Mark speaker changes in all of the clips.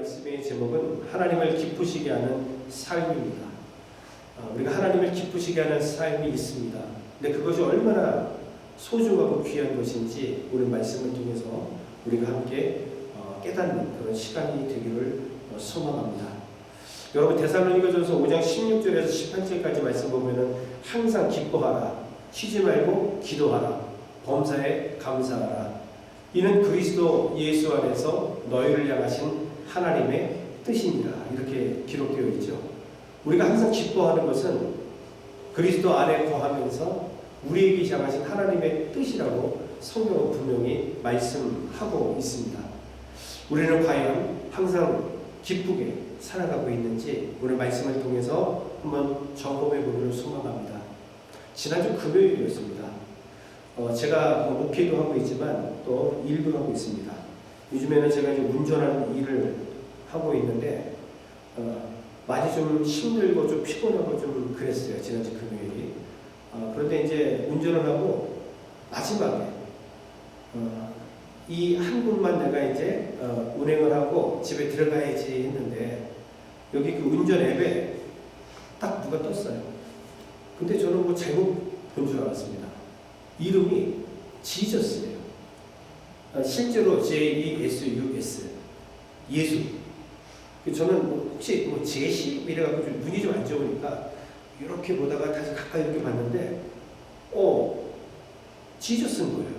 Speaker 1: 말씀의 제목은 하나님을 기쁘시게 하는 삶입니다. 우리가 하나님을 기쁘시게 하는 삶이 있습니다. 근데 그것이 얼마나 소중하고 귀한 것인지 오늘 말씀을 통해서 우리가 함께 깨닫는 그런 시간이 되기를 소망합니다. 여러분 데살로니가전서 5장 16절에서 18절까지 말씀 보면은 항상 기뻐하라, 쉬지 말고 기도하라, 범사에 감사하라. 이는 그리스도 예수 안에서 너희를 향하신 하나님의 뜻이니라. 이렇게 기록되어 있죠. 우리가 항상 기뻐하는 것은 그리스도 안에 거하면서 우리에게 향하신 하나님의 뜻이라고 성경은 분명히 말씀하고 있습니다. 우리는 과연 항상 기쁘게 살아가고 있는지 오늘 말씀을 통해서 한번 점검해 보기를 소망합니다. 지난주 금요일이었습니다. 제가 목회도 하고 있지만 또 일도 하고 있습니다. 요즘에는 제가 이제 운전하는 일을 하고 있는데 많이 좀 힘들고 좀 피곤하고 좀 그랬어요. 지난주 금요일이. 그런데 이제 운전을 하고 마지막에 이 한 곳만 내가 이제 운행을 하고 집에 들어가야지 했는데 여기 그 운전 앱에 딱 누가 떴어요. 근데 저는 뭐 잘못 본 줄 알았습니다. 이름이 지저스예요. 실제로 JESUS 예수. 저는 혹시 뭐 제시 이래갖고 좀 눈이 좀 안 좋으니까 이렇게 보다가 다시 가까이 이렇게 봤는데 지저스인 거예요.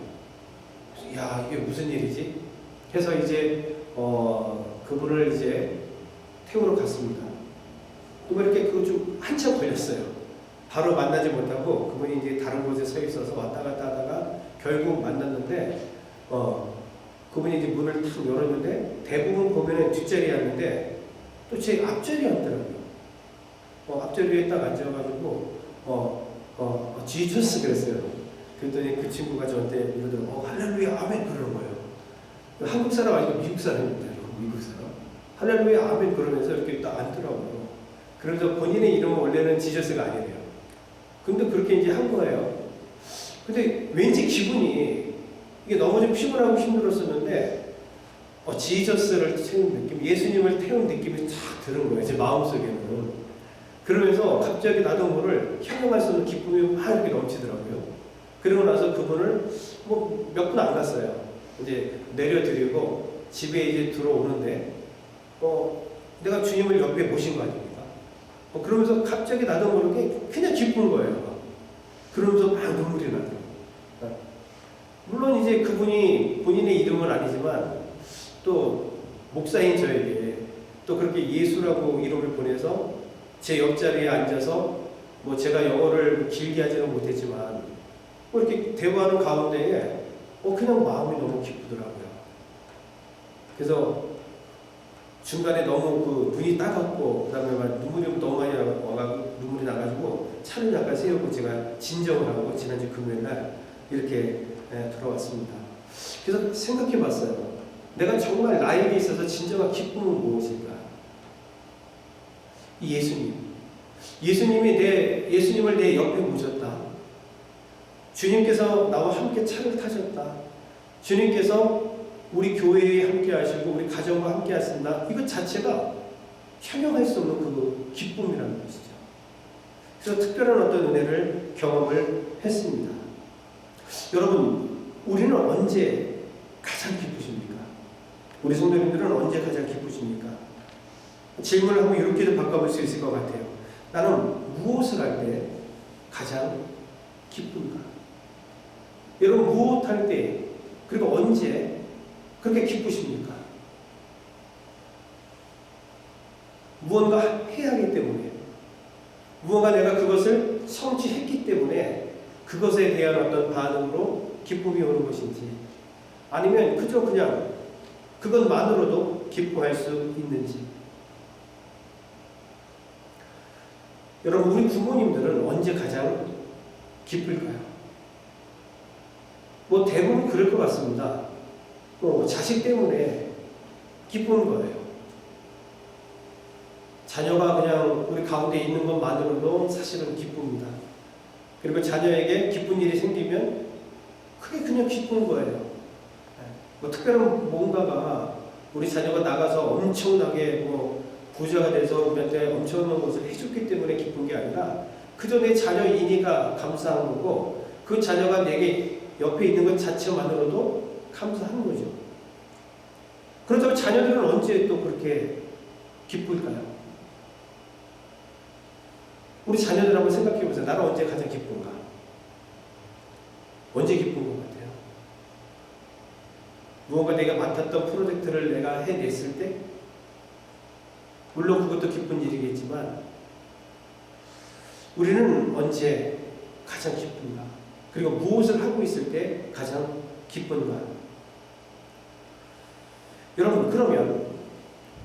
Speaker 1: 야, 이게 무슨 일이지? 해서 이제 그분을 이제 태우러 갔습니다. 또 이렇게 그거 좀 한참 걸렸어요. 바로 만나지 못하고 그분이 이제 다른 곳에 서 있어서 왔다 갔다 하다가 결국 만났는데 그분이 이제 문을 탁 열었는데 대부분 보면은 뒷자리에 앉는데 또 제 앞자리에 앉더라고요. 앞자리에 딱 앉아가지고 지저스 그랬어요. 그랬더니 그 친구가 저한테 이러더라고요. 할렐루야 아멘 그러는 거예요. 한국 사람 아니고 미국 사람입니다. 미국 사람. 할렐루야 아멘 그러면서 이렇게 딱 앉더라고요. 그래서 본인의 이름은 원래는 지저스가 아니래요. 근데 그렇게 이제 한 거예요. 근데 왠지 기분이 이게 너무 좀 피곤하고 힘들었었는데 지저스를 태운 느낌, 예수님을 태운 느낌이 탁 드는 거예요. 제 마음속에는. 그러면서 갑자기 나도 모를 형용할 수 없는 기쁨이 막 이렇게 넘치더라고요. 그러고 나서 그분을 뭐 몇 분 안 갔어요. 이제 내려드리고 집에 이제 들어오는데 내가 주님을 옆에 모신 거 아닙니까? 그러면서 갑자기 나도 모르게 그냥 기쁜 거예요. 그러면서 막 눈물이 나더라고요. 물론 이제 그분이 본인의 이름은 아니지만 또 목사인 저에게 또 그렇게 예수라고 이름을 보내서 제 옆자리에 앉아서 뭐 제가 영어를 길게 하지는 못했지만 뭐 이렇게 대화하는 가운데에 그냥 마음이 너무 기쁘더라고요. 그래서 중간에 너무 그 눈이 따갑고 그다음에 막 눈물이 너무 많이 와가지고 눈물이 나가지고 차를 약간 세우고 제가 진정을 하고 지난주 금요일 날 이렇게 돌아왔습니다. 그래서 생각해봤어요. 내가 정말 나에게 있어서 진정한 기쁨은 무엇일까? 이 예수님을 내 옆에 모셨다. 주님께서 나와 함께 차를 타셨다. 주님께서 우리 교회에 함께 하시고 우리 가정과 함께 하신다. 이것 자체가 형용할 수 없는 그 기쁨이라는 것이죠. 그래서 특별한 어떤 은혜를 경험을 했습니다. 여러분, 우리는 언제 가장 기쁘십니까? 우리 성도님들은 언제 가장 기쁘십니까? 질문을 한번 이렇게도 바꿔볼 수 있을 것 같아요. 나는 무엇을 할 때 가장 기쁜가? 여러분, 무엇 할 때, 그리고 언제 그렇게 기쁘십니까? 무언가 해야 하기 때문에, 무언가 내가 그것을 성취했기 때문에 그것에 대한 어떤 반응으로 기쁨이 오는 것인지, 아니면 그저 그냥 그것만으로도 기뻐할 수 있는지. 여러분, 우리 부모님들은 언제 가장 기쁠까요? 뭐 대부분 그럴 것 같습니다. 자식 때문에 기쁘는 거예요. 자녀가 그냥 우리 가운데 있는 것만으로도 사실은 기쁩니다. 그리고 자녀에게 기쁜 일이 생기면 그게 그냥 기쁜 거예요. 뭐 특별한 뭔가가 우리 자녀가 나가서 엄청나게 부자가 돼서 우리한테 엄청난 것을 해줬기 때문에 기쁜 게 아니라 그저 내 자녀 인이가 감사한 거고 그 자녀가 내게 옆에 있는 것 자체만으로도 감사한 거죠. 그렇다면 자녀들은 언제 또 그렇게 기쁠까요? 우리 자녀들 한번 생각해 보세요. 나는 언제 가장 기쁜가? 언제 기쁜 것 같아요? 무언가 내가 맡았던 프로젝트를 내가 해냈을 때? 물론 그것도 기쁜 일이겠지만 우리는 언제 가장 기쁜가? 그리고 무엇을 하고 있을 때 가장 기쁜가? 여러분, 그러면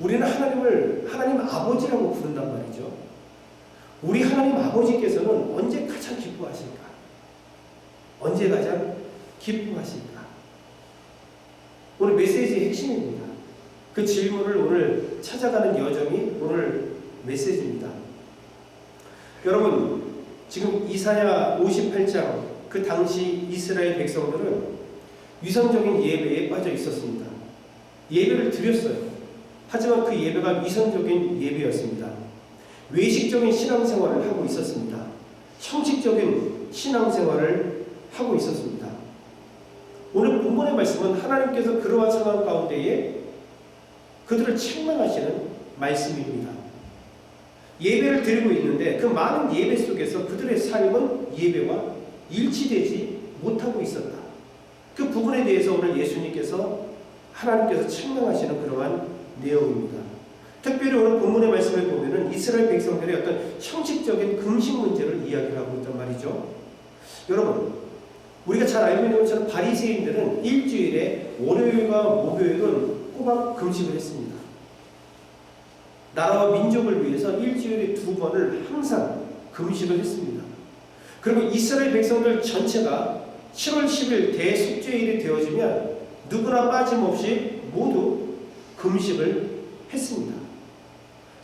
Speaker 1: 우리는 하나님을 하나님 아버지라고 부른단 말이죠. 우리 하나님 아버지께서는 언제 가장 기뻐하실까? 언제 가장 기뻐하실까? 오늘 메시지의 핵심입니다. 그 질문을 오늘 찾아가는 여정이 오늘 메시지입니다. 여러분, 지금 이사야 58장 그 당시 이스라엘 백성들은 위선적인 예배에 빠져 있었습니다. 예배를 드렸어요. 하지만 그 예배가 위선적인 예배였습니다. 외식적인 신앙생활을 하고 있었습니다. 형식적인 신앙생활을 하고 있었습니다. 오늘 본문의 말씀은 하나님께서 그러한 상황 가운데에 그들을 책망하시는 말씀입니다. 예배를 드리고 있는데 그 많은 예배 속에서 그들의 삶은 예배와 일치되지 못하고 있었다. 그 부분에 대해서 오늘 예수님께서 하나님께서 책망하시는 그러한 내용입니다. 특별히 오늘 본문의 말씀을 보면은 이스라엘 백성들의 어떤 형식적인 금식 문제를 이야기를 하고 있단 말이죠. 여러분, 우리가 잘 알고 있는 것처럼 바리새인들은 일주일에 월요일과 목요일은 꼬박 금식을 했습니다. 나라와 민족을 위해서 일주일에 2번을 항상 금식을 했습니다. 그리고 이스라엘 백성들 전체가 7월 10일 대속죄일이 되어지면 누구나 빠짐없이 모두 금식을 했습니다.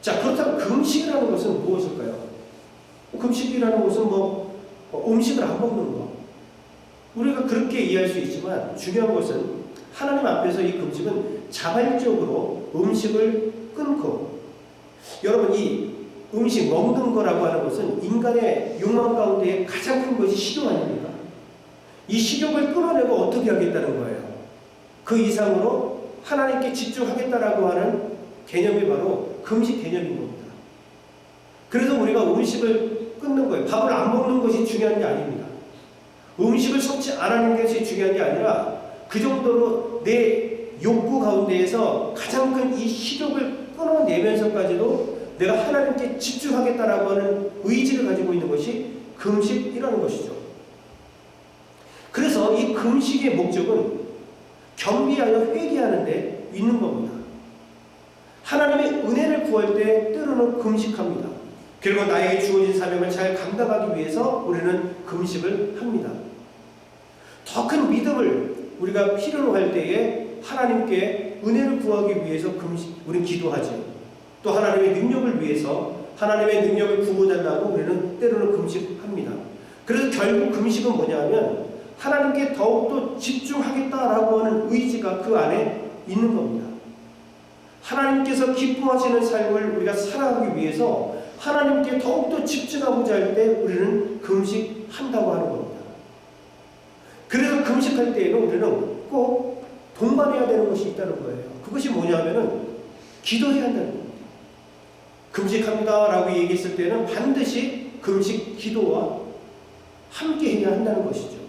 Speaker 1: 자, 그렇다면 금식이라는 것은 무엇일까요? 금식이라는 것은 음식을 안 먹는 것. 우리가 그렇게 이해할 수 있지만 중요한 것은 하나님 앞에서 이 금식은 자발적으로 음식을 끊고, 여러분, 이 음식 먹는 거라고 하는 것은 인간의 욕망 가운데 가장 큰 것이 식욕 아닙니까? 이 식욕을 끊어내고 어떻게 하겠다는 거예요? 그 이상으로 하나님께 집중하겠다라고 하는 개념이 바로 금식 개념인 겁니다. 그래서 우리가 음식을 끊는 거예요. 밥을 안 먹는 것이 중요한 게 아닙니다. 음식을 섭취 안 하는 것이 중요한 게 아니라 그 정도로 내 욕구 가운데에서 가장 큰 이 식욕을 끊어내면서까지도 내가 하나님께 집중하겠다라고 하는 의지를 가지고 있는 것이 금식이라는 것이죠. 그래서 이 금식의 목적은 겸비하여 회개하는 데 있는 겁니다. 하나님의 은혜를 구할 때 때로는 금식합니다. 그리고 나에게 주어진 사명을 잘 감당하기 위해서 우리는 금식을 합니다. 더 큰 믿음을 우리가 필요로 할 때에 하나님께 은혜를 구하기 위해서 우리는 기도하죠. 또 하나님의 능력을 위해서 하나님의 능력을 구해달라고 우리는 때로는 금식합니다. 그래서 결국 금식은 뭐냐면 하나님께 더욱더 집중하겠다라고 하는 의지가 그 안에 있는 겁니다. 하나님께서 기뻐하시는 삶을 우리가 살아가기 위해서 하나님께 더욱더 집중하고자 할 때 우리는 금식한다고 하는 겁니다. 그래서 금식할 때에는 우리는 꼭 동반해야 되는 것이 있다는 거예요. 그것이 뭐냐면은 기도해야 한다는 겁니다. 금식합니다 라고 얘기했을 때는 반드시 금식 기도와 함께 해야 한다는 것이죠.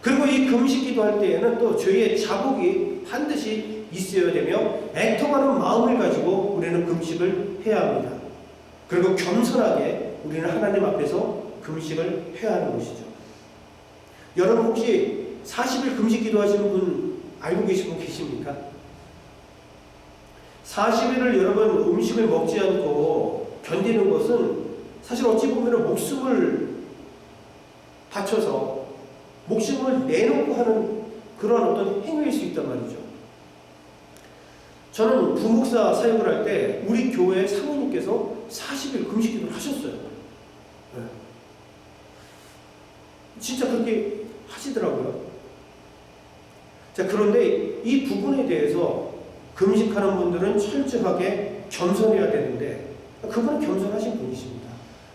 Speaker 1: 그리고 이 금식 기도할 때에는 또 죄의 자복이 반드시 있어야 되며 애통하는 마음을 가지고 우리는 금식을 해야 합니다. 그리고 겸손하게 우리는 하나님 앞에서 금식을 해야 하는 것이죠. 여러분 혹시 40일 금식 기도하시는 분 알고 계신 분 계십니까? 40일을 여러분 음식을 먹지 않고 견디는 것은 사실 어찌 보면 목숨을 바쳐서 목숨을 내놓고 하는 그런 어떤 행위일 수 있단 말이죠. 저는 부목사 사역을 할 때 우리 교회 사모님께서 40일 금식 기도를 하셨어요. 네. 진짜 그렇게 하시더라고요. 자, 그런데 이 부분에 대해서 금식하는 분들은 철저하게 겸손해야 되는데 그분은 겸손하신 분이십니다.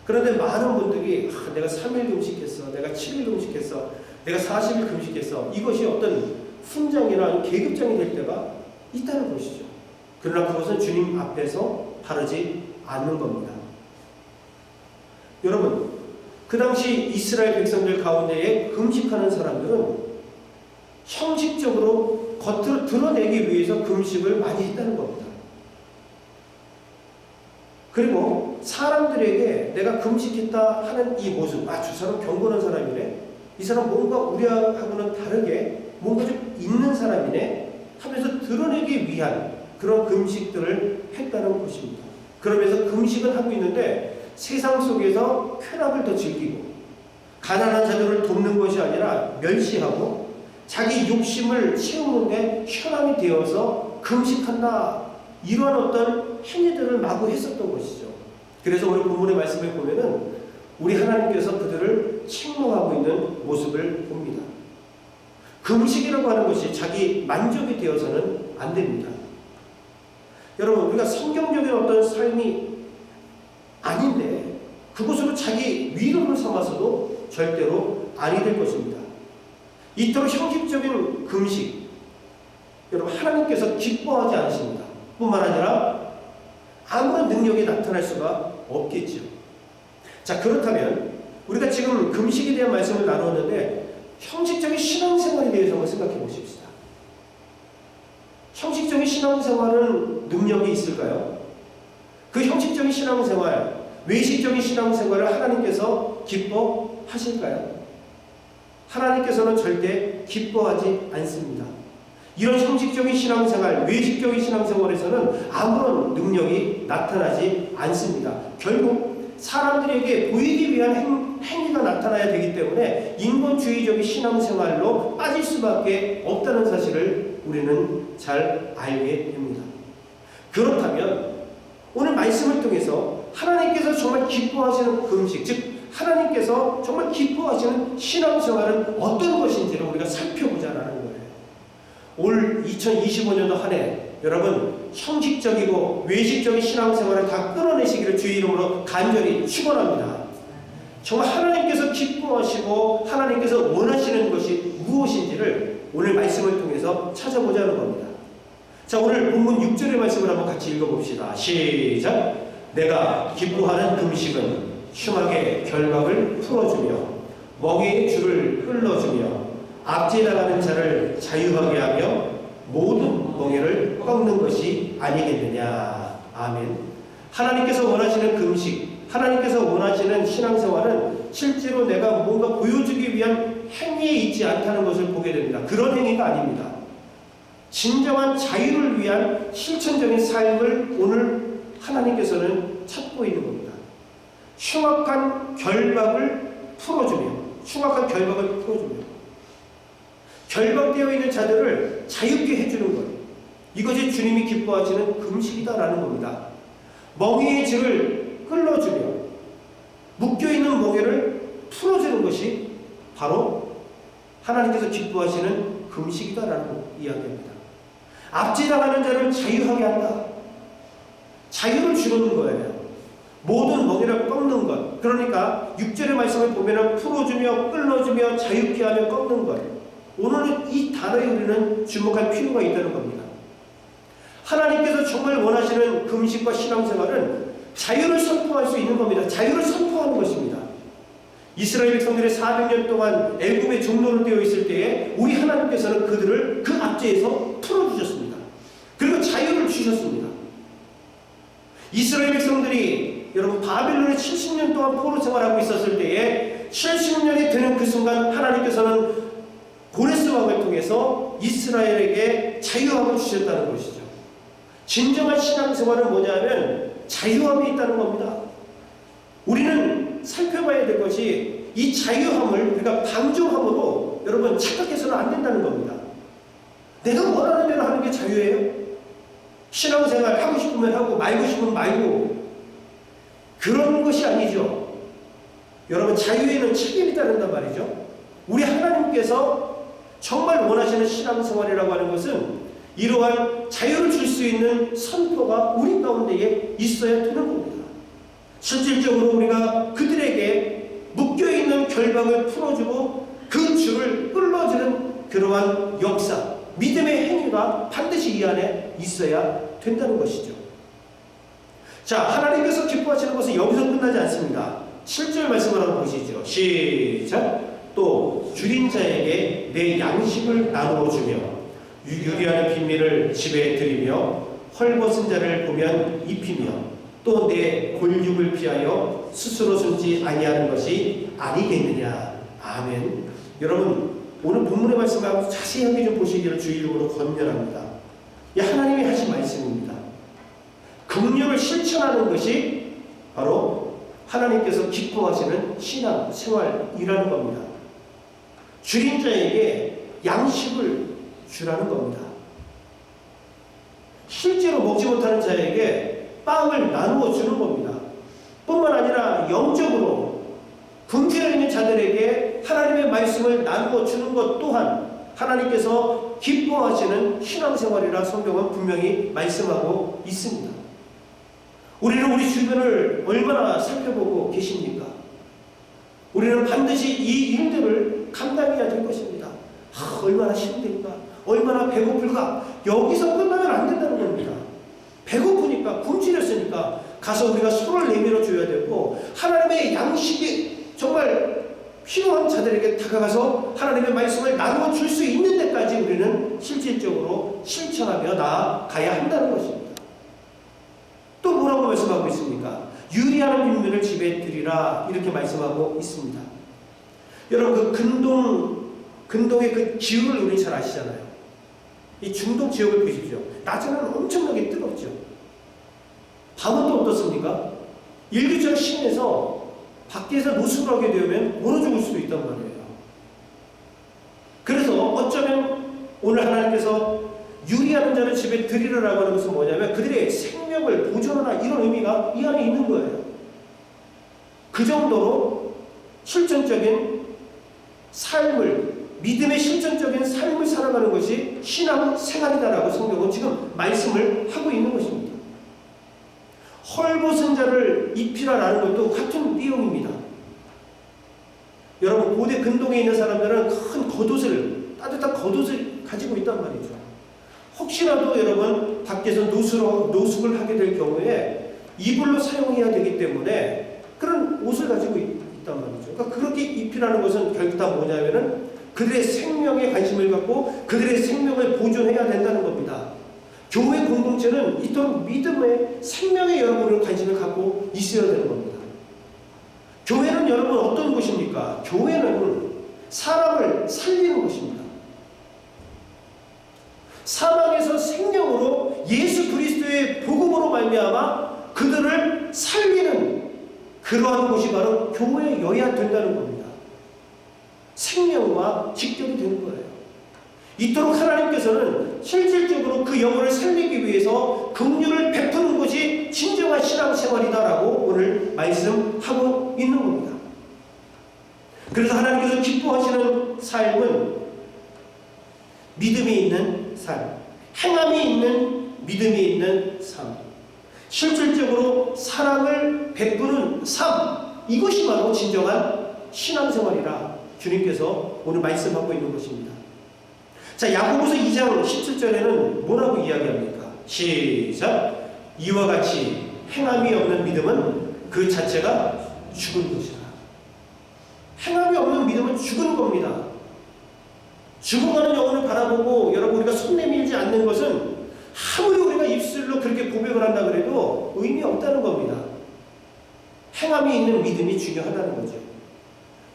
Speaker 1: 그런데 많은 분들이 내가 3일 금식했어, 내가 7일 금식했어, 내가 40일 금식했어, 이것이 어떤 훈장이나 계급장이 될 때가 있다는 것이죠. 그러나 그것은 주님 앞에서 바르지 않는 겁니다. 여러분, 그 당시 이스라엘 백성들 가운데에 금식하는 사람들은 형식적으로 겉으로 드러내기 위해서 금식을 많이 했다는 겁니다. 그리고 사람들에게 내가 금식했다 하는 이 모습, 저 사람 경건한 사람이네, 이 사람 뭔가 우리하고는 다르게 뭔가 좀 있는 사람이네 하면서 드러내기 위한 그런 금식들을 했다는 것입니다. 그러면서 금식은 하고 있는데 세상 속에서 쾌락을 더 즐기고 가난한 자들을 돕는 것이 아니라 멸시하고 자기 욕심을 채우는데 혈안이 되어서 금식한다, 이러한 어떤 행위들을 마구 했었던 것이죠. 그래서 오늘 본문의 말씀을 보면은 우리 하나님께서 그들을 책망하고 있는 모습을 봅니다. 금식이라고 하는 것이 자기 만족이 되어서는 안 됩니다. 여러분, 우리가 성경적인 어떤 삶이 아닌데 그것으로 자기 위로를 삼아서도 절대로 아니 될 것입니다. 이토록 형식적인 금식, 여러분, 하나님께서 기뻐하지 않으십니다. 뿐만 아니라 아무런 능력이 나타날 수가 없겠죠. 자, 그렇다면 우리가 지금 금식에 대한 말씀을 나누었는데 형식적인 신앙생활에 대해서 한번 생각해 보십시다. 형식적인 신앙생활은 능력이 있을까요? 그 형식적인 신앙생활, 외식적인 신앙생활을 하나님께서 기뻐하실까요? 하나님께서는 절대 기뻐하지 않습니다. 이런 형식적인 신앙생활, 외식적인 신앙생활에서는 아무런 능력이 나타나지 않습니다. 결국 사람들에게 보이기 위한 행위가 나타나야 되기 때문에 인본주의적인 신앙생활로 빠질 수밖에 없다는 사실을 우리는 잘 알게 됩니다. 그렇다면 오늘 말씀을 통해서 하나님께서 정말 기뻐하시는 금식, 즉 하나님께서 정말 기뻐하시는 신앙생활은 어떤 것인지를 우리가 살펴보자라는 거예요. 올 2025년도 한 해 여러분, 형식적이고 외식적인 신앙생활을 다 끊어내시기를 주의 이름으로 간절히 축원합니다. 정말 하나님께서 기뻐하시고 하나님께서 원하시는 것이 무엇인지를 오늘 말씀을 통해서 찾아보자는 겁니다. 자, 오늘 본문 6절의 말씀을 한번 같이 읽어봅시다. 시작! 내가 기뻐하는 금식은 흉악의 결박을 풀어주며 먹이의 줄을 끌어주며 앞뒤에 나가는 자를 자유하게 하며 모든 멍에를 꺾는 것이 아니겠느냐. 아멘. 하나님께서 원하시는 금식, 하나님께서 원하시는 신앙생활은 실제로 내가 뭔가 보여주기 위한 행위에 있지 않다는 것을 보게 됩니다. 그런 행위가 아닙니다. 진정한 자유를 위한 실천적인 삶을 오늘 하나님께서는 찾고 있는 겁니다. 흉악한 결박을 풀어주며 결박되어 있는 자들을 자유케 해주는 것, 이것이 주님이 기뻐하시는 금식이다라는 겁니다. 멍에의 질을 끌어주며 묶여있는 멍에를 풀어주는 것이 바로 하나님께서 기뻐하시는 금식이다라는 이야기입니다. 앞뒤 나가는 자를 자유하게 한다. 자유를 주는 거예요. 모든 멍에를 꺾는 것. 그러니까 6절의 말씀을 보면 풀어주며 끌어주며 자유케 하며 꺾는 것. 오늘은 이 단어에 우리는 주목할 필요가 있다는 겁니다. 하나님께서 정말 원하시는 금식과 신앙생활은 자유를 선포할 수 있는 겁니다. 자유를 선포하는 것입니다. 이스라엘 백성들이 400년 동안 애굽의 종로로 되어 있을 때에 우리 하나님께서는 그들을 그 압제에서 풀어주셨습니다. 그리고 자유를 주셨습니다. 이스라엘 백성들이 여러분 바벨론에 70년 동안 포로 생활하고 있었을 때에 70년이 되는 그 순간 하나님께서는 고레스 왕을 통해서 이스라엘에게 자유함을 주셨다는 것이죠. 진정한 신앙생활은 뭐냐면 자유함이 있다는 겁니다. 우리는 살펴봐야 될 것이 이 자유함을 우리가 방종함으로 여러분 착각해서는 안 된다는 겁니다. 내가 원하는 대로 하는 게 자유예요? 신앙생활 하고 싶으면 하고 말고 싶으면 말고 그런 것이 아니죠. 여러분, 자유에는 책임이 따른단 말이죠. 우리 하나님께서 정말 원하시는 신앙생활이라고 하는 것은 이러한 자유를 줄 수 있는 선포가 우리 가운데에 있어야 되는 겁니다. 실질적으로 우리가 그들에게 묶여있는 결박을 풀어주고 그 줄을 끌어주는 그러한 역사, 믿음의 행위가 반드시 이 안에 있어야 된다는 것이죠. 자, 하나님께서 기뻐하시는 것은 여기서 끝나지 않습니다. 7절 말씀을 한번 보시죠. 시작. 또 줄인 자에게 내 양식을 나누어 주며 유리하는 빈민을 집에 들이며 헐벗은 자를 보면 입히며 또 내 골육을 피하여 스스로 숨지 아니하는 것이 아니겠느냐. 아멘. 여러분, 오늘 본문의 말씀을 자세하게 좀 보시기를 주의 이름으로 권면합니다. 이 하나님이 하신 말씀입니다. 긍휼을 실천하는 것이 바로 하나님께서 기뻐하시는 신앙 생활이라는 겁니다. 줄인 자에게 양식을 주라는 겁니다. 실제로 먹지 못하는 자에게 빵을 나누어 주는 겁니다. 뿐만 아니라 영적으로 굶주려 있는 자들에게 하나님의 말씀을 나누어 주는 것 또한 하나님께서 기뻐하시는 신앙생활이라 성경은 분명히 말씀하고 있습니다. 우리는 우리 주변을 얼마나 살펴보고 계십니까? 우리는 반드시 이 일들을 감당해야 될 것입니다. 얼마나 힘들까? 얼마나 배고플까? 여기서 끝나면 안 된다는 겁니다. 배고프니까, 굶주렸으니까 가서 우리가 손을 내밀어 줘야 되고, 하나님의 양식이 정말 필요한 자들에게 다가가서 하나님의 말씀을 나누어 줄 수 있는 데까지 우리는 실질적으로 실천하며 나아가야 한다는 것입니다. 또 뭐라고 말씀하고 있습니까? 유리하는 빈민을 집에 들이라 이렇게 말씀하고 있습니다. 여러분, 근동의 그 기후를 우리 잘 아시잖아요. 이 중동 지역을 보십시오. 낮에는 엄청나게 뜨겁죠. 밤은 또 어떻습니까? 일교차 심해서 밖에서 노숙을 하게 되면 얼어 죽을 수도 있단 말이에요. 그래서 어쩌면 오늘 하나님께서 유리하는 자를 집에 들이라고 하는 것은 뭐냐면 그들의 생명을 보존하라, 이런 의미가 이 안에 있는 거예요. 그 정도로 실천적인 삶을, 믿음의 실천적인 삶을 살아가는 것이 신앙 생활이다라고 성경은 지금 말씀을 하고 있는 것입니다. 헐벗은 자를 입히라라는 것도 같은 내용입니다. 여러분, 고대 근동에 있는 사람들은 큰 겉옷을, 따뜻한 겉옷을 가지고 있단 말이죠. 혹시라도 여러분 밖에서 노숙을 하게 될 경우에 이불로 사용해야 되기 때문에 그런 옷을 가지고 있단 말이죠. 그러니까 그렇게 입히라는 것은 결국 다 뭐냐면은 그들의 생명에 관심을 갖고 그들의 생명을 보존해야 된다는 겁니다. 교회 공동체는 이토록 믿음의 생명에 여러분을 관심을 갖고 있어야 되는 겁니다. 교회는 여러분 어떤 곳입니까? 교회는 사람을 살리는 곳입니다. 사망에서 생명으로 예수 그리스도의 복음으로 말미암아 그들을 살리는 그러한 곳이 바로 교회여야 된다는 겁니다. 생명과 직결이 되는 거예요. 이토록 하나님께서는 실질적으로 그 영혼을 살리기 위해서 긍휼을 베푸는 것이 진정한 신앙생활이다라고 오늘 말씀하고 있는 겁니다. 그래서 하나님께서 기뻐하시는 삶은 믿음이 있는 삶, 행함이 있는 믿음이 있는 삶, 실질적으로 사랑을 베푸는 삶, 이것이 바로 진정한 신앙생활이라 주님께서 오늘 말씀하고 있는 것입니다. 자, 야고보서 2장 17절에는 뭐라고 이야기합니까? 시작. 이와 같이 행함이 없는 믿음은 그 자체가 죽은 것이다. 행함이 없는 믿음은 죽은 겁니다. 죽어가는 영혼을 바라보고 여러분 우리가 손 내밀지 않는 것은 아무리 우리가 입술로 그렇게 고백을 한다 그래도 의미 없다는 겁니다. 행함이 있는 믿음이 중요하다는 거죠.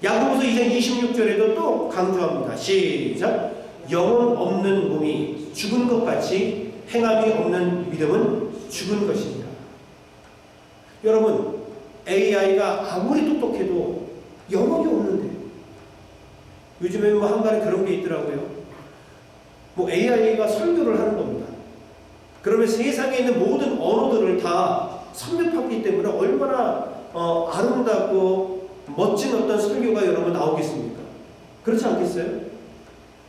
Speaker 1: 야고보서 2장 26절에도 또 강조합니다. 시작. 영혼 없는 몸이 죽은 것 같이 행함이 없는 믿음은 죽은 것입니다. 여러분, AI가 아무리 똑똑해도 영혼이 없는데, 요즘에 뭐 한간에 그런 게 있더라고요. 뭐 AI가 설교를 하는 겁니다. 그러면 세상에 있는 모든 언어들을 다 섭렵하기 때문에 얼마나 아름답고 멋진 어떤 설교가 여러분 나오겠습니까? 그렇지 않겠어요?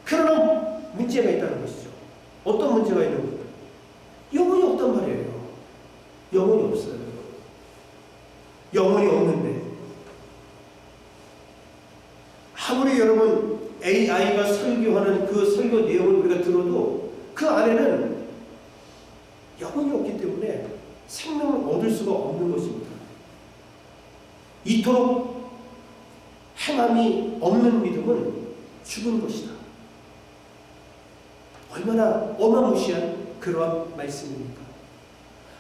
Speaker 1: 그러나 문제가 있다는 것이죠. 어떤 문제가 있는 거예요? 영혼이 없단 말이에요. 영혼이 없어요. 영혼이 없는데 아무리 여러분 AI가 설교하는 그 설교 내용을 우리가 들어도 그 안에는 영혼이 없기 때문에 생명을 얻을 수가 없는 것입니다. 이토록 행함이 없는 믿음은 죽은 것이다. 얼마나 어마무시한 그러한 말씀입니까?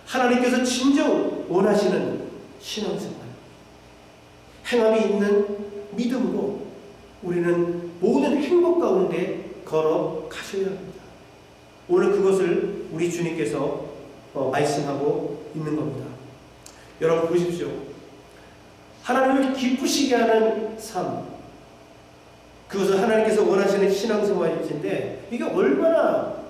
Speaker 1: 하나님께서 진정 원하시는 신앙생활, 행함이 있는 믿음으로 우리는 모든 행복 가운데 걸어가셔야 합니다. 오늘 그것을 우리 주님께서 말씀하고 있는 겁니다. 여러분 보십시오. 하나님을 기쁘시게 하는 삶, 그것은 하나님께서 원하시는 신앙생활인데 이게 얼마나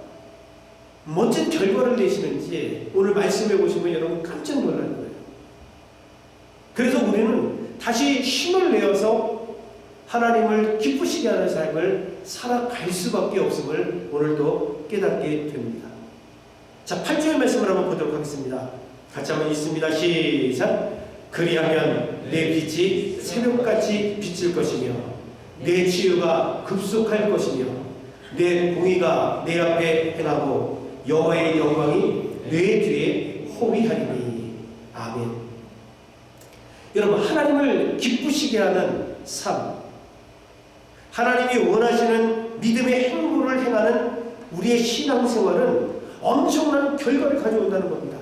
Speaker 1: 멋진 결과를 내시는지 오늘 말씀해 보시면 여러분 깜짝 놀랄 거예요. 그래서 우리는 다시 힘을 내어서 하나님을 기쁘시게 하는 삶을 살아갈 수밖에 없음을 오늘도 깨닫게 됩니다. 자, 8절 말씀을 한번 보도록 하겠습니다. 같이 한번 읽습니다. 시작. 그리하면 내 빛이 새벽같이 비칠 것이며 내 치유가 급속할 것이며 내 공의가 내 앞에 행하고 여호와의 영광이 내 뒤에 호위하리니. 아멘. 여러분, 하나님을 기쁘시게 하는 삶, 하나님이 원하시는 믿음의 행보를 행하는 우리의 신앙생활은 엄청난 결과를 가져온다는 겁니다.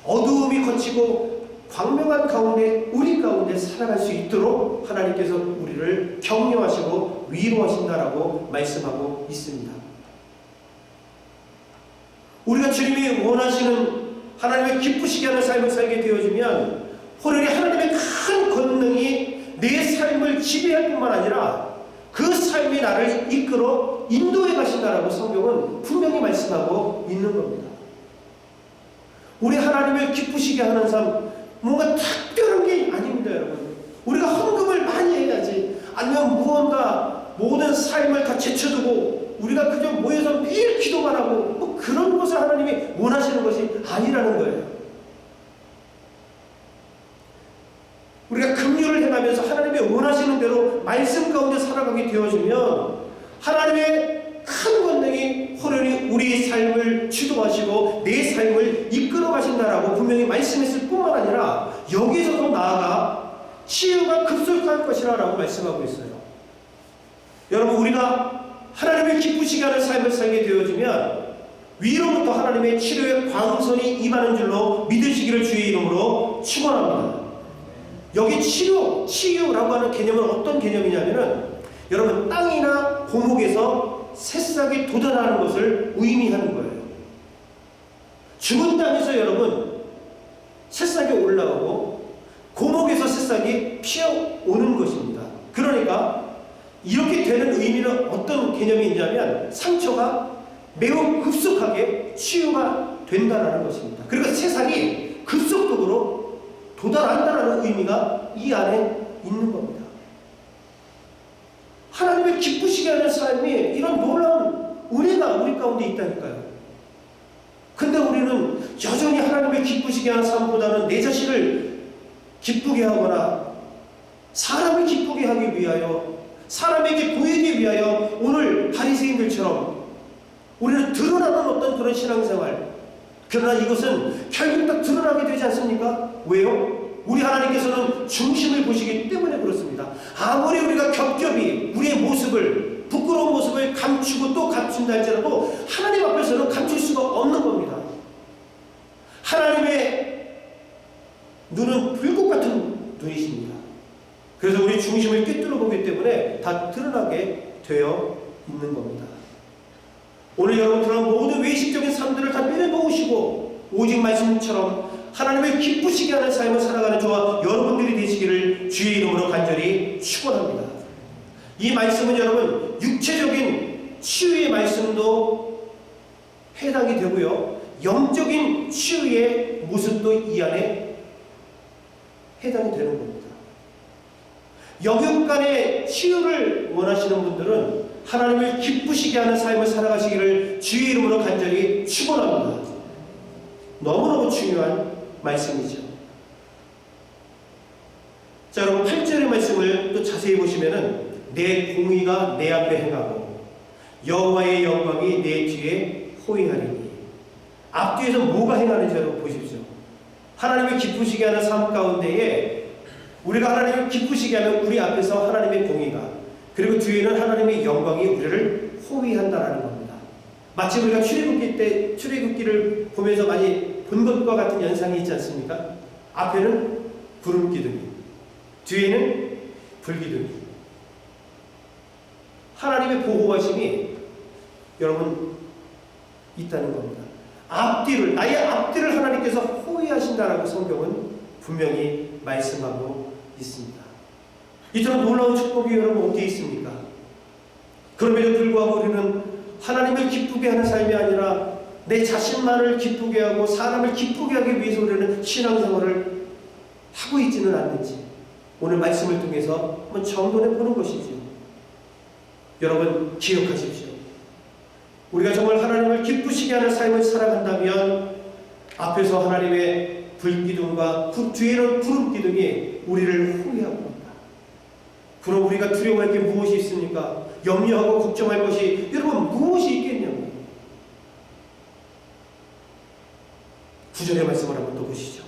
Speaker 1: 어두움이 거치고 광명한 가운데 우리 가운데 살아갈 수 있도록 하나님께서 우리를 격려하시고 위로하신다라고 말씀하고 있습니다. 우리가 주님이 원하시는 하나님의 기쁘시게 하는 삶을 살게 되어지면 호련히 하나님의 큰 권능이 내 삶을 지배할 뿐만 아니라 그 삶이 나를 이끌어 인도해 가신다라고 성경은 분명히 말씀하고 있는 겁니다. 우리 하나님을 기쁘시게 하는 삶, 뭔가 특별한 게 아닙니다, 여러분. 우리가 헌금을 많이 해야지, 아니면 무언가 모든 삶을 다 제쳐두고 우리가 그저 모여서 매일 기도만 하고 뭐 그런 것을 하나님이 원하시는 것이 아니라는 거예요. 우리가 긍휼을 행하면서 하나님의 원하시는 대로 말씀 가운데 살아가게 되어지면 하나님의 큰 권능이 호련히 우리의 삶을 주도하시고 내 삶을 이끌어 가신다라고 분명히 말씀했을 뿐만 아니라 여기서 더 나아가 치유가 급속할 것이라고 말씀하고 있어요. 여러분, 우리가 하나님을 기쁘시게 하는 삶을 살게 되어지면 위로부터 하나님의 치료의 광선이 임하는 줄로 믿으시기를 주의 이름으로 축원합니다. 여기 치유라고 하는 개념은 어떤 개념이냐면은 여러분, 땅이나 고목에서 새싹이 돋아나는 것을 의미하는 거예요. 죽은 땅에서 여러분 새싹이 올라오고 고목에서 새싹이 피어오는 것입니다. 그러니까 이렇게 되는 의미는 어떤 개념이 있냐면 상처가 매우 급속하게 치유가 된다는 것입니다. 그리고 새싹이 급속도로 도달한다는 의미가 이 안에 있는 겁니다. 하나님을 기쁘시게 하는 삶이 이런 놀라운 은혜가 우리 가운데 있다니까요. 근데 우리는 여전히 하나님을 기쁘시게 하는 삶보다는 내 자신을 기쁘게 하거나 사람을 기쁘게 하기 위하여, 사람에게 보이기 위하여 오늘 바리새인들처럼 우리는 드러나는 어떤 그런 신앙생활, 그러나 이것은 결국 다 드러나게 되지 않습니까? 왜요? 우리 하나님께서는 중심을 보시기 때문에 그렇습니다. 아무리 우리가 겹겹이 우리의 모습을, 부끄러운 모습을 감추고 또 감춘다 할지라도 하나님 앞에서는 감출 수가 없는 겁니다. 하나님의 눈은 불꽃 같은 눈이십니다. 그래서 우리 중심을 꿰뚫어 보기 때문에 다 드러나게 되어 있는 겁니다. 오늘 여러분들은 모든 외식적인 삶들을 다 내려놓으시고 오직 말씀처럼 하나님을 기쁘시게 하는 삶을 살아가는 저와 여러분들이 되시기를 주의 이름으로 간절히 축원합니다. 이 말씀은 여러분 육체적인 치유의 말씀도 해당이 되고요, 영적인 치유의 모습도 이 안에 해당이 되는 겁니다. 영육간의 치유를 원하시는 분들은 하나님을 기쁘시게 하는 삶을 살아가시기를 주의 이름으로 간절히 축원합니다. 너무너무 중요한 말씀이죠. 자, 여러분 8절의 말씀을 또 자세히 보시면은 내 공의가 내 앞에 행하고 여호와의 영광이 내 뒤에 호위하리니. 앞뒤에서 뭐가 행하는지 여러분 보십시오. 하나님을 기쁘시게 하는 삶 가운데에 우리가 하나님을 기쁘시게 하면 우리 앞에서 하나님의 공의가, 그리고 뒤에는 하나님의 영광이 우리를 호위한다라는 겁니다. 마치 우리가 출애굽기를 보면서 많이 본 것과 같은 연상이 있지 않습니까? 앞에는 구름 기둥이, 뒤에는 불기둥이. 하나님의 보호하심이 여러분 있다는 겁니다. 나의 앞뒤를 하나님께서 호위하신다라고 성경은 분명히 말씀하고 있습니다. 이처럼 놀라운 축복이 여러분 어디에 있습니까? 그럼에도 불구하고 우리는 하나님을 기쁘게 하는 삶이 아니라 내 자신만을 기쁘게 하고 사람을 기쁘게 하기 위해서 우리는 신앙생활을 하고 있지는 않는지 오늘 말씀을 통해서 한번 정돈해 보는 것이지요. 여러분 기억하십시오. 우리가 정말 하나님을 기쁘시게 하는 삶을 살아간다면 앞에서 하나님의 불기둥과 뒤에는 구름기둥이 우리를 호위하고 있다. 그럼 우리가 두려워할 게 무엇이 있습니까? 염려하고 걱정할 것이 여러분 무엇이 있겠냐고요. 9절의 말씀을 한번 또 보시죠.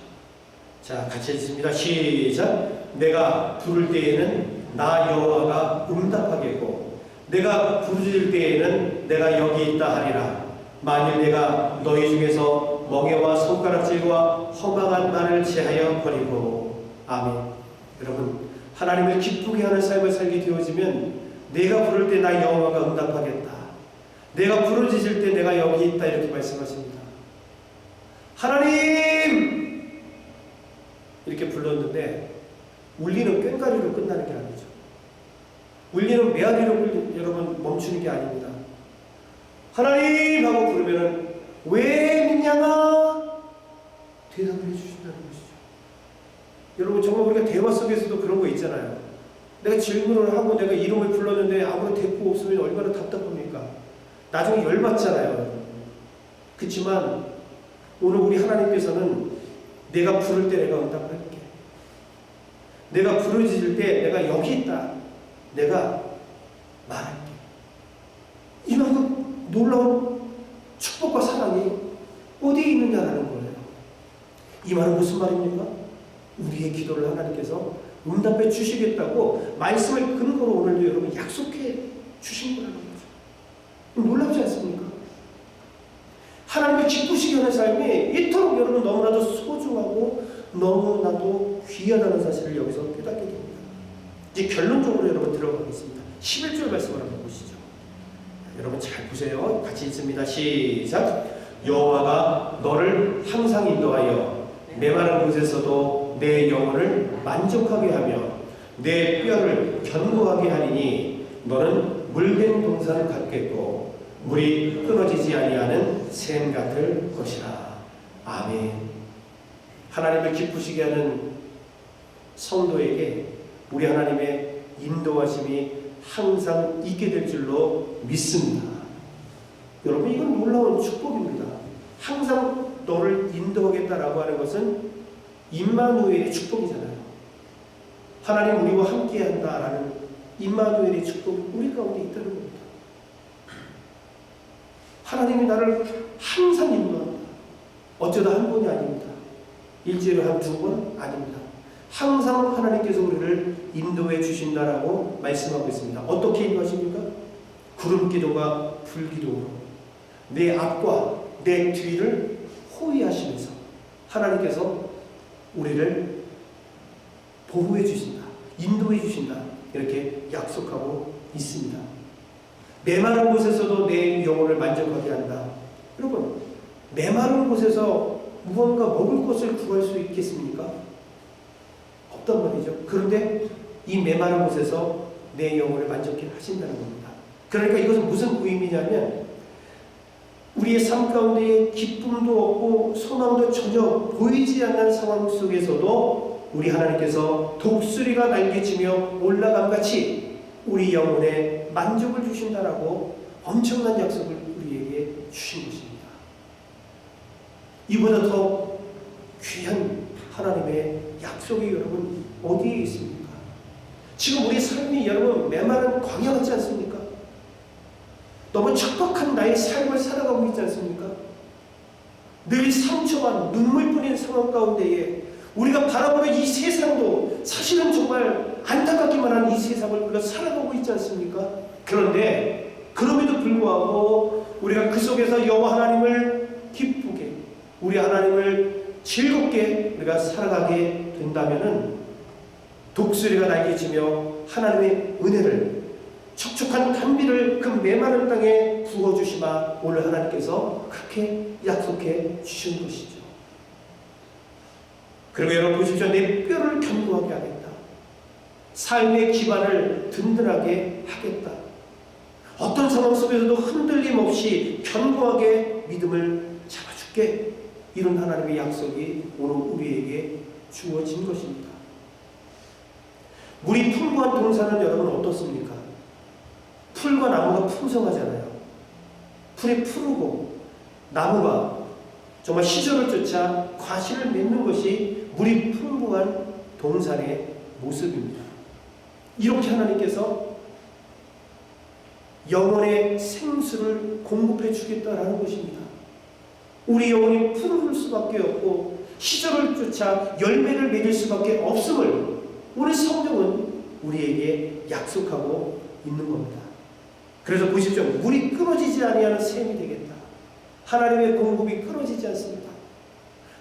Speaker 1: 자, 같이 읽습니다. 시작. 내가 부를 때에는 나 여호와가 응답하겠고 내가 부르짖을 때에는 내가 여기 있다 하리라. 만일 내가 너희 중에서 멍에와 손가락질과 허망한 말을 제하여 버리고. 아멘. 여러분 하나님을 기쁘게 하는 삶을 살게 되어지면 내가 부를 때 나 여호와가 응답하겠다. 내가 부르짖을 때 내가 여기 있다 이렇게 말씀하십니다. 하나님! 이렇게 불렀는데 울리는 꽹과리로 끝나는 게 아니죠. 울리는 메아리로 여러분 멈추는 게 아닙니다. 하나님! 하고 부르면은 왜 믿냐나? 대답을 해주신다는 것이죠. 여러분 정말 우리가 대화 속에서도 그런 거 있잖아요. 내가 질문을 하고 내가 이름을 불렀는데 아무런 대꾸 없으면 얼마나 답답합니까? 나중에 열받잖아요. 그렇지만 오늘 우리 하나님께서는 내가 부를 때 내가 응답할게. 내가 부르짖을 때 내가 여기 있다. 내가 말할게. 이만큼 놀라운 축복과 사랑이 어디에 있느냐라는 거예요. 이 말은 무슨 말입니까? 우리의 기도를 하나님께서 응답해 주시겠다고 말씀을 근거로 오늘도 여러분 약속해 주신 거라는 거죠. 놀랍지 않습니까? 하나님을 기쁘시게 하는 삶이 이토록 여러분 너무나도 소중하고 너무나도 귀하다는 사실을 여기서 깨닫게 됩니다. 이제 결론적으로 여러분 들어가겠습니다. 11절 말씀을 한번 보시죠. 여러분 잘 보세요. 같이 읽습니다. 시작. 여호와가 너를 항상 인도하여 메마른 곳에서도 내 영혼을 만족하게 하며 내 뼈를 견고하게 하리니 너는 물된 동산 같겠고 물이 끊어지지 아니하는 샘 같을 것이라. 아멘. 하나님을 기쁘시게 하는 성도에게 우리 하나님의 인도하심이 항상 있게 될 줄로 믿습니다. 여러분 이건 놀라운 축복입니다. 항상 너를 인도하겠다라고 하는 것은 임마누엘의 축복이잖아요. 하나님 우리와 함께한다라는 임마누엘의 축복이 우리 가운데 있다는 겁니다. 하나님이 나를 항상 인도한다. 어쩌다 한 번이 아닙니다. 일주일에 한 두 번 아닙니다. 항상 하나님께서 우리를 인도해 주신다라고 말씀하고 있습니다. 어떻게 인도하십니까? 구름기둥과 불기둥으로 내 앞과 내 뒤를 호위하시면서 하나님께서 우리를 보호해 주신다. 인도해 주신다. 이렇게 약속하고 있습니다. 메마른 곳에서도 내 영혼을 만족하게 한다. 여러분 메마른 곳에서 무언가 먹을 것을 구할 수 있겠습니까? 없단 말이죠. 그런데 이 메마른 곳에서 내 영혼을 만족해 하신다는 겁니다. 그러니까 이것은 무슨 의미냐면 우리의 삶 가운데 기쁨도 없고 소망도 전혀 보이지 않는 상황 속에서도 우리 하나님께서 독수리가 날개치며 올라감같이 우리 영혼에 만족을 주신다라고 엄청난 약속을 우리에게 주신 것입니다. 이보다 더 귀한 하나님의 약속이 여러분 어디에 있습니까? 지금 우리 삶이 여러분 메마른 광야 같지 않습니까? 너무 척박한 나의 삶을 살아가고 있지 않습니까? 늘 상처와 눈물뿐인 상황 가운데에 우리가 바라보는 이 세상도 사실은 정말 안타깝기만 한 이 세상을 우리가 살아가고 있지 않습니까? 그런데 그럼에도 불구하고 우리가 그 속에서 여호와 하나님을 기쁘게, 우리 하나님을 즐겁게 우리가 살아가게 된다면은 독수리가 날개치며 하나님의 은혜를, 촉촉한 단비를 그 메마른 땅에 부어주시마 오늘 하나님께서 그렇게 약속해 주신 것이죠. 그리고 여러분 보십시오. 내 뼈를 견고하게 하겠다. 삶의 기반을 든든하게 하겠다. 어떤 상황 속에서도 흔들림 없이 견고하게 믿음을 잡아줄게. 이런 하나님의 약속이 오늘 우리에게 주어진 것입니다. 물이 풍부한 동산은 여러분 어떻습니까? 풀과 나무가 풍성하잖아요. 풀이 푸르고 나무가 정말 시절을 쫓아 과실을 맺는 것이 물이 풍부한 동산의 모습입니다. 이렇게 하나님께서 영혼의 생수를 공급해 주겠다라는 것입니다. 우리 영혼이 푸를 수밖에 없고 시절을 쫓아 열매를 맺을 수밖에 없음을 우리 성경은 우리에게 약속하고 있는 겁니다. 그래서 보십시오. 물이 끊어지지 아니하는 샘이 되겠다. 하나님의 공급이 끊어지지 않습니다.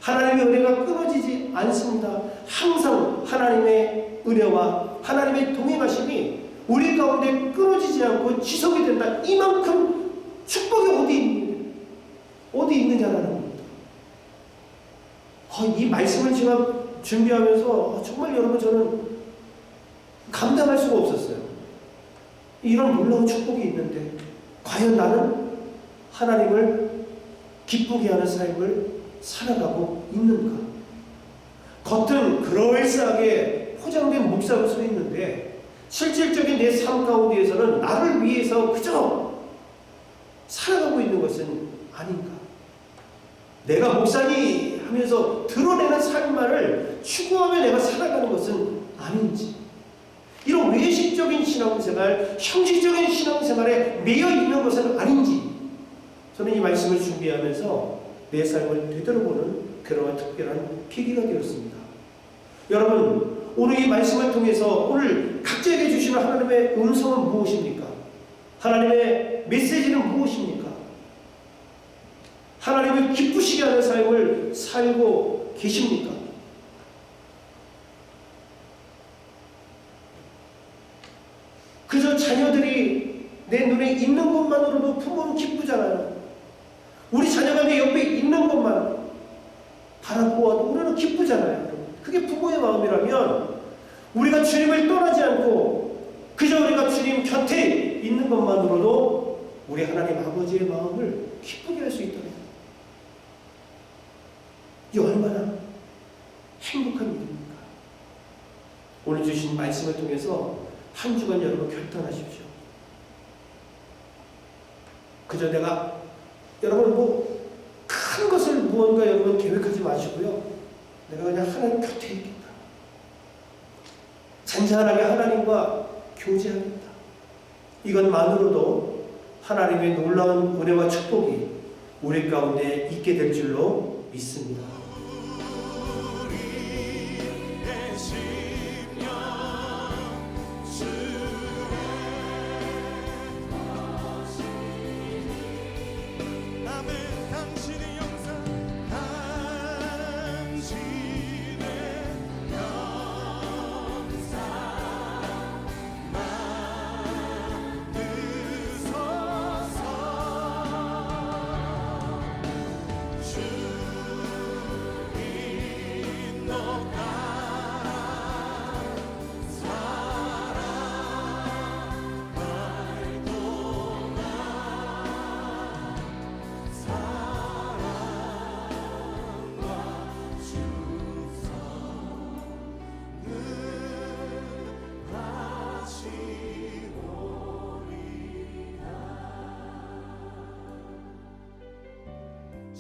Speaker 1: 하나님의 은혜가 끊어지지 않습니다. 항상 하나님의 은혜와 하나님의 동행하심이 우리 가운데 끊어지지 않고 지속이 된다. 이만큼 축복이 어디 있느냐라는 겁니다. 이 말씀을 제가 준비하면서 정말 여러분 저는 감당할 수가 없었어요. 이런 놀라운 축복이 있는데 과연 나는 하나님을 기쁘게 하는 삶을 살아가고 있는가? 겉은 그럴싸하게 포장된 목사로 서 있는데 실질적인 내 삶 가운데에서는 나를 위해서 그저 살아가고 있는 것은 아닌가? 내가 목사니 하면서 드러내는 삶만을 추구하며 내가 살아가는 것은 아닌지, 이런 외식적인 신앙생활, 형식적인 신앙생활에 매여 있는 것은 아닌지, 저는 이 말씀을 준비하면서 내 삶을 되돌아보는 그러한 특별한 계기가 되었습니다. 여러분, 오늘 이 말씀을 통해서 오늘 각자에게 주시는 하나님의 음성은 무엇입니까? 하나님의 메시지는 무엇입니까? 하나님을 기쁘시게 하는 삶을 살고 계십니까? 그저 자녀들이 내 눈에 있는 것만으로도 부모는 기쁘잖아요. 우리 자녀가 내 옆에 있는 것만 바라보아도 우리는 기쁘잖아요. 그게 부모의 마음이라면 우리가 주님을 떠나지 않고 그저 우리가 주님 곁에 있는 것만으로도 우리 하나님 아버지의 마음을 기쁘게 할 수 있다는, 이 얼마나 행복한 일입니까? 오늘 주신 말씀을 통해서 한 주간 여러분 결단하십시오. 그저 내가 여러분 큰 것을 무언가 여러분 계획하지 마시고요. 내가 그냥 하나님 곁에 있겠다. 잔잔하게 하나님과 교제하겠다. 이것만으로도 하나님의 놀라운 은혜와 축복이 우리 가운데 있게 될 줄로 믿습니다.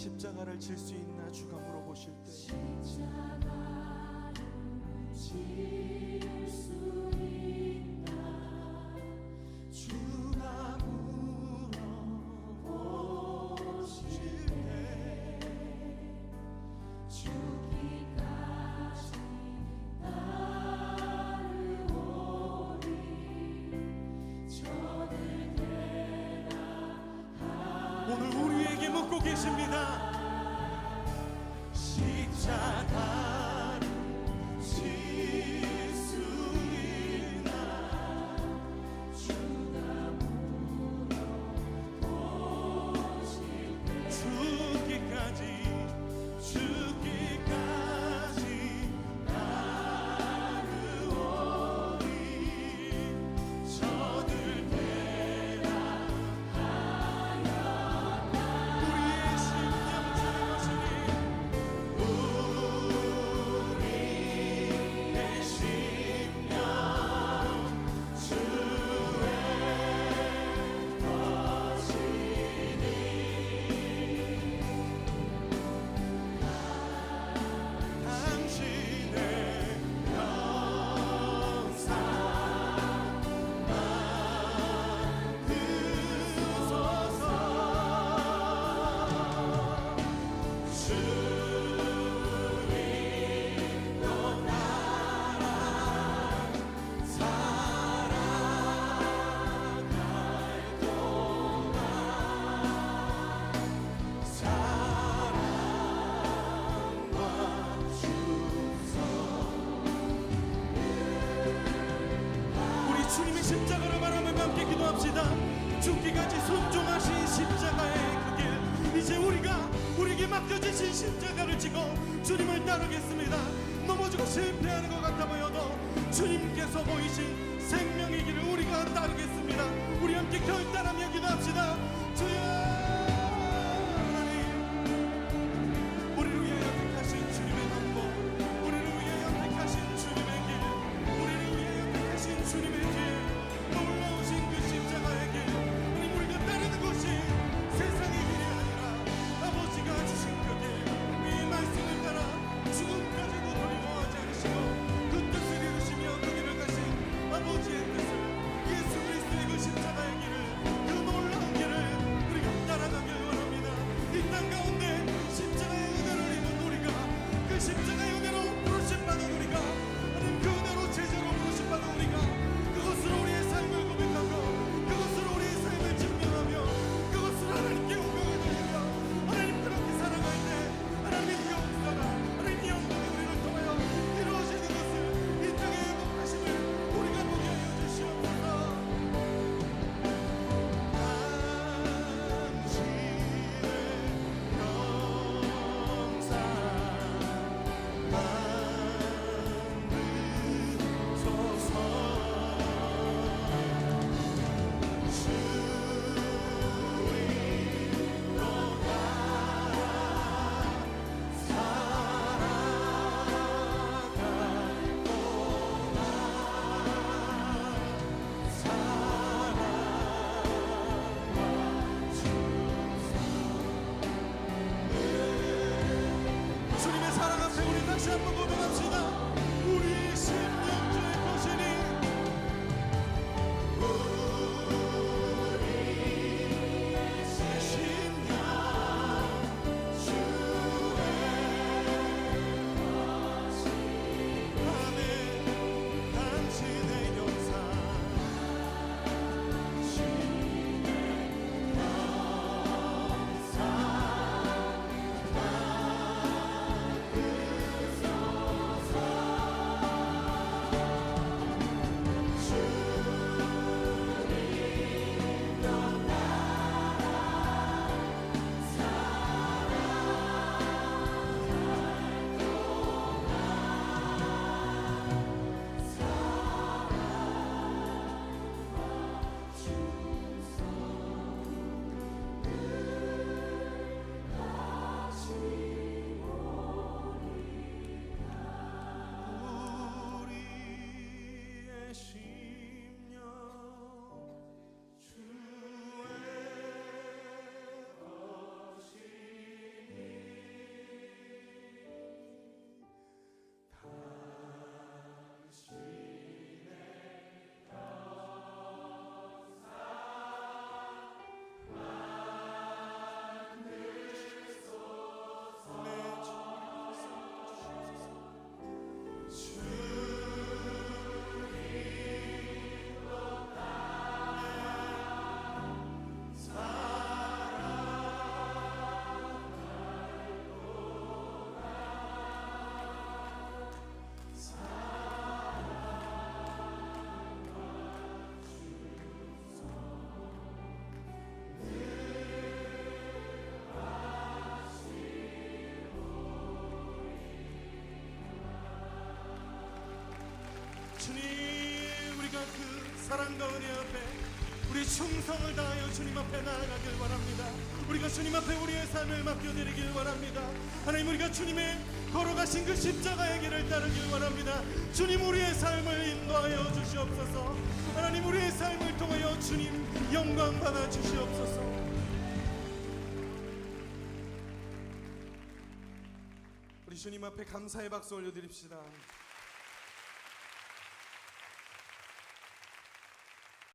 Speaker 2: 십자가를 질 수 있나 주가 물어보실 때
Speaker 3: 십자가를 질 수 있나 주가 물어보실 때 죽기까지 따르오리 저를 대라
Speaker 2: 오늘 우리에게 묻고 계십니다. 십자가를 질 수 있나
Speaker 3: 주가 물어보실 때
Speaker 2: 죽기까지 따르오리 저들 대라 우리의 심령 주시니 우리의 심령 주의 것이니 당신의 영상 만드소서 주님 또 나랑 살아갈 동안 사랑과 우리 주님의 십자가를 바라보며 함께 기도합시다. 죽기까지 순종하신 십자가의 그 길, 이제 우리에게 맡겨주신 십자가를 지고 주님을 따르겠습니다. 넘어지고 실패하는 것 같아 보여도 주님께서 보이신 생명의 길을 우리가 따르겠습니다. 우리 함께 결단하며 기도합시다. 주여 하나님, 우리를 위하여 택하신 주님의 방법, 우리를 위하여 택하신 주님의 길, 우리를 위하여 택하신 주님의 길, 놀라우신 그 십자가의 길, 우리가 따르는 것이 세상의 길이 아니라 아버지가 주신 그 길, 이 말씀을 따라 죽음까지도 두려워하지 않으시고 그 뜻을 이루시며 그 길을 가신 아버지의 뜻을, 예수 그리스도의 그 십자가의 길을, 그 놀라운 길을 우리가 따라가길 원합니다. 이 땅 가운데 십자가의 은혜를 입은 우리가, 그 십자가의 은혜로 부르심받은 우리가, 하나님 그 은혜로 제자로 부르심받은 우리가 그것으로 우리의 삶을 고백하고 그것으로 우리의 삶을 증명하며 그것으로 하나님께 영광을 돌리며 하나님 그렇게 살아갈 때 하나님의 역사가, 하나님의 영광이 우리를 통하여 이루어지는 것을, 이 땅의 행복하심을 우리가 보게 하여 주시옵소서. 주님의 사랑 앞에 우리 다시 한번 고백합시다. 우리의 심령 주의 것이니 우리의 심령 주의 것이니 아멘. 당신의 영상 사랑과 은혜 앞에 우리 충성을 다하여 주님 앞에 나아가길 바랍니다. 우리가 주님 앞에 우리의 삶을 맡겨드리길 바랍니다. 하나님, 우리가 주님의 걸어가신 그 십자가의 길을 따르길 바랍니다. 주님, 우리의 삶을 인도하여 주시옵소서. 하나님, 우리의 삶을 통하여 주님 영광 받아 주시옵소서. 우리 주님 앞에 감사의 박수 올려드립시다.